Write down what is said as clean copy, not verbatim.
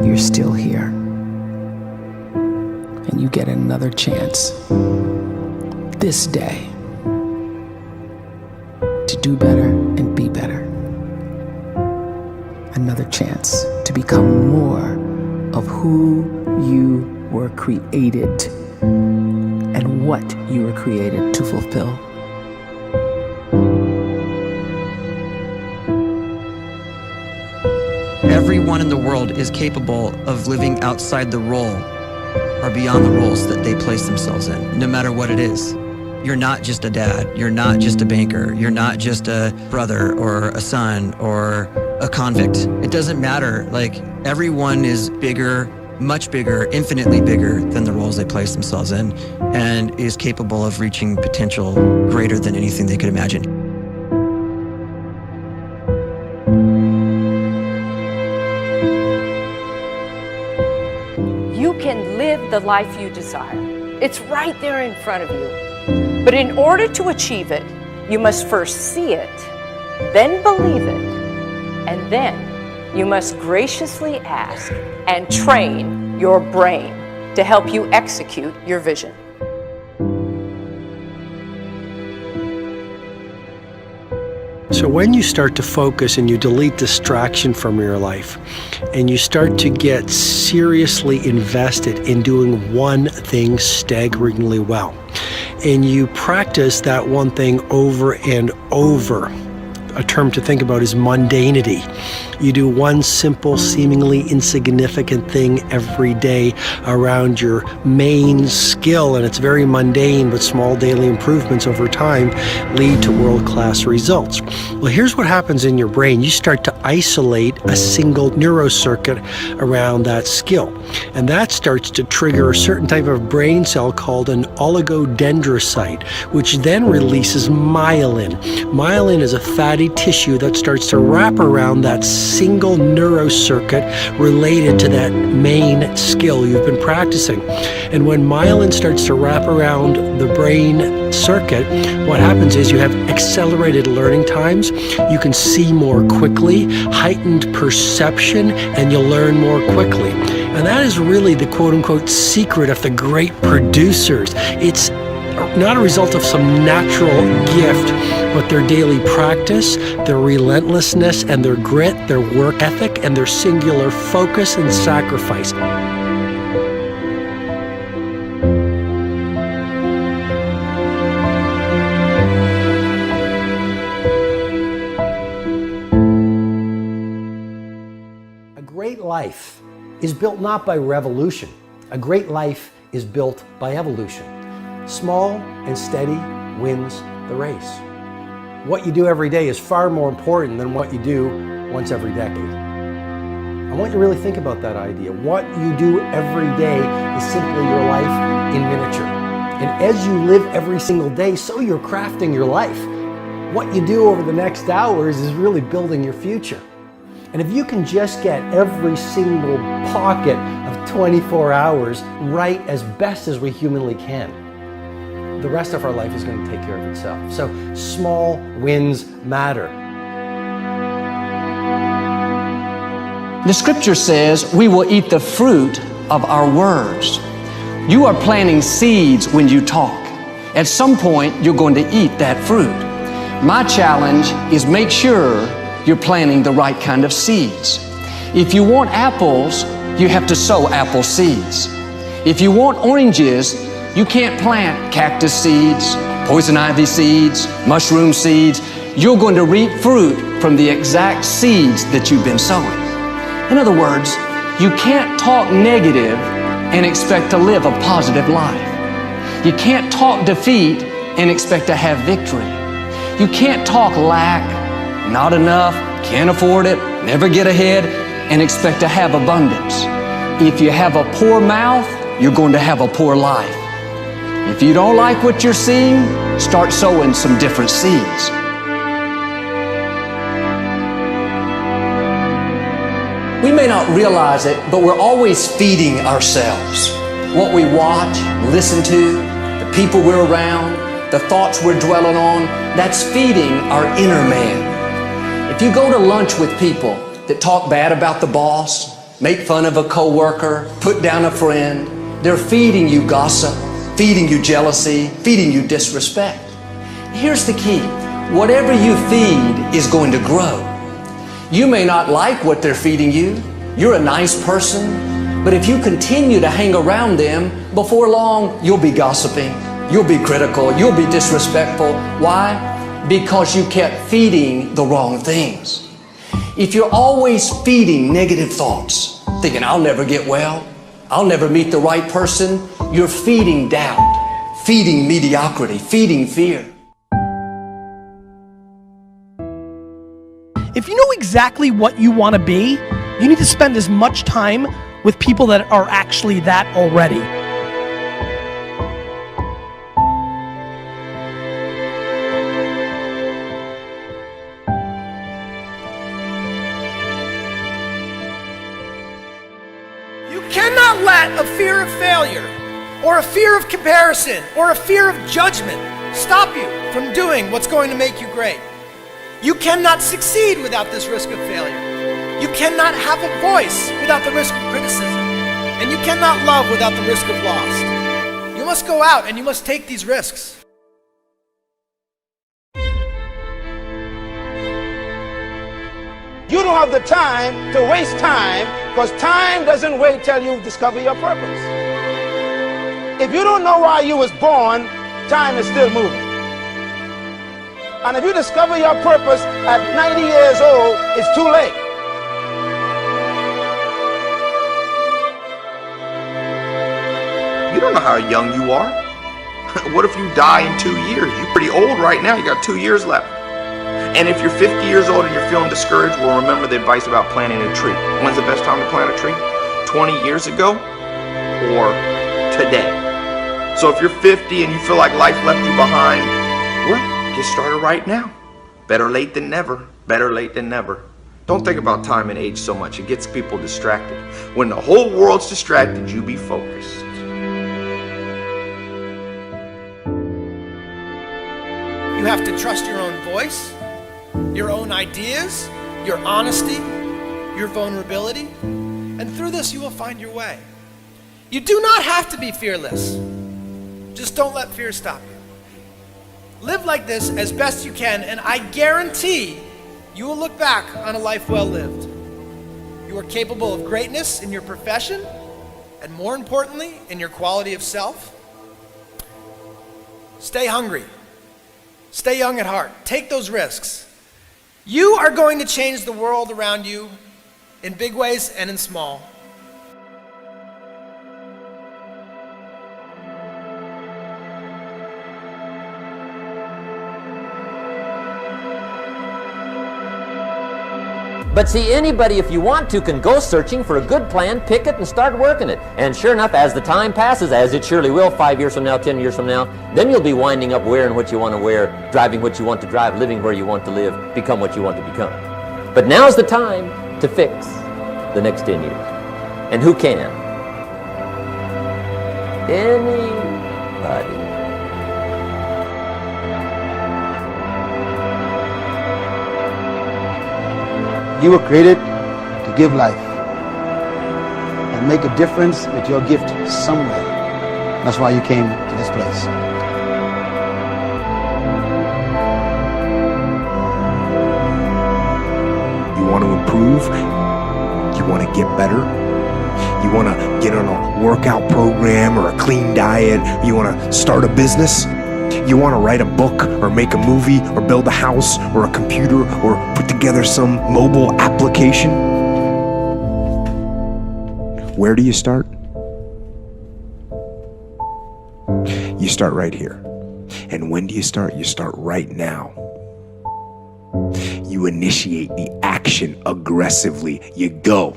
You're still here. And you get another chance this day to do better and be better. Another chance to become more of who you were created and what you were created to fulfill. Everyone in the world is capable of living outside the role or beyond the roles that they place themselves in, no matter what it is. You're not just a dad, you're not just a banker, you're not just a brother or a son or a convict. It doesn't matter. Like, everyone is bigger, much bigger, infinitely bigger than the roles they place themselves in, and is capable of reaching potential greater than anything they could imagine. You can live the life you desire. It's right there in front of you. But in order to achieve it, you must first see it, then believe it, and then you must graciously ask and train your brain to help you execute your vision. So when you start to focus and you delete distraction from your life, and you start to get seriously invested in doing one thing staggeringly well, and you practice that one thing over and over, a term to think about is mundanity. You do one simple, seemingly insignificant thing every day around your main skill, and it's very mundane, but small daily improvements over time lead to world-class results. Well, here's what happens in your brain. You start to isolate a single neurocircuit around that skill, and that starts to trigger a certain type of brain cell called an oligodendrocyte, which then releases myelin. Myelin is a fatty tissue that starts to wrap around that single neurocircuit related to that main skill you've been practicing. And when myelin starts to wrap around the brain circuit, what happens is you have accelerated learning times, you can see more quickly, heightened perception, and you'll learn more quickly. And that is really the quote-unquote secret of the great producers. It's not a result of some natural gift, but their daily practice, their relentlessness and their grit, their work ethic, and their singular focus and sacrifice. A great life is built not by revolution. A great life is built by evolution. Small and steady wins the race. What you do every day is far more important than what you do once every decade. I want you to really think about that idea. What you do every day is simply your life in miniature. And as you live every single day, so you're crafting your life. What you do over the next hours is really building your future. And if you can just get every single pocket of 24 hours right as best as we humanly can, the rest of our life is going to take care of itself. So small wins matter. The scripture says we will eat the fruit of our words. You are planting seeds when you talk. At some point, you're going to eat that fruit. My challenge is make sure you're planting the right kind of seeds. If you want apples, you have to sow apple seeds. If you want oranges, you can't plant cactus seeds, poison ivy seeds, mushroom seeds. You're going to reap fruit from the exact seeds that you've been sowing. In other words, you can't talk negative and expect to live a positive life. You can't talk defeat and expect to have victory. You can't talk lack, not enough, can't afford it, never get ahead, and expect to have abundance. If you have a poor mouth, you're going to have a poor life. If you don't like what you're seeing, start sowing some different seeds. We may not realize it, but we're always feeding ourselves. What we watch, listen to, the people we're around, the thoughts we're dwelling on, that's feeding our inner man. If you go to lunch with people that talk bad about the boss, make fun of a coworker, put down a friend. They're feeding you gossip, feeding you jealousy, feeding you disrespect. Here's the key. Whatever you feed is going to grow. You may not like what they're feeding you. You're a nice person, but if you continue to hang around them, before long, you'll be gossiping, you'll be critical, you'll be disrespectful. Why? Because you kept feeding the wrong things. If you're always feeding negative thoughts, thinking, I'll never get well, I'll never meet the right person, you're feeding doubt, feeding mediocrity, feeding fear. If you know exactly what you want to be, you need to spend as much time with people that are actually that already. You cannot let a fear of failure, or a fear of comparison, or a fear of judgment stop you from doing what's going to make you great. You cannot succeed without this risk of failure. You cannot have a voice without the risk of criticism. And you cannot love without the risk of loss. You must go out and you must take these risks. You don't have the time to waste time, because time doesn't wait till you discover your purpose. If you don't know why you was born, time is still moving. And if you discover your purpose at 90 years old, it's too late. You don't know how young you are. What if you die in 2 years? You're pretty old right now. You got 2 years left. And if you're 50 years old and you're feeling discouraged, well, remember the advice about planting a tree. When's the best time to plant a tree? 20 years ago or today? So if you're 50 and you feel like life left you behind, well, get started right now. Better late than never. Better late than never. Don't think about time and age so much. It gets people distracted. When the whole world's distracted, you be focused. You have to trust your own voice, your own ideas, your honesty, your vulnerability, and through this you will find your way. You do not have to be fearless. Just don't let fear stop you. Live like this as best you can, and I guarantee you will look back on a life well lived. You are capable of greatness in your profession, and more importantly, in your quality of self. Stay hungry. Stay young at heart. Take those risks. You are going to change the world around you in big ways and in small. But see, anybody, if you want to, can go searching for a good plan, pick it, and start working it. And sure enough, as the time passes, as it surely will 5 years from now, 10 years from now, then you'll be winding up wearing what you want to wear, driving what you want to drive, living where you want to live, become what you want to become. But now's the time to fix the next 10 years. And who can? Anybody. You were created to give life and make a difference with your gift somewhere. That's why you came to this place. You want to improve? You want to get better? You want to get on a workout program or a clean diet? You want to start a business? You want to write a book or make a movie or build a house or a computer or put together some mobile application? Where do you start? You start right here. And when do you start? You start right now. You initiate the action aggressively. You go.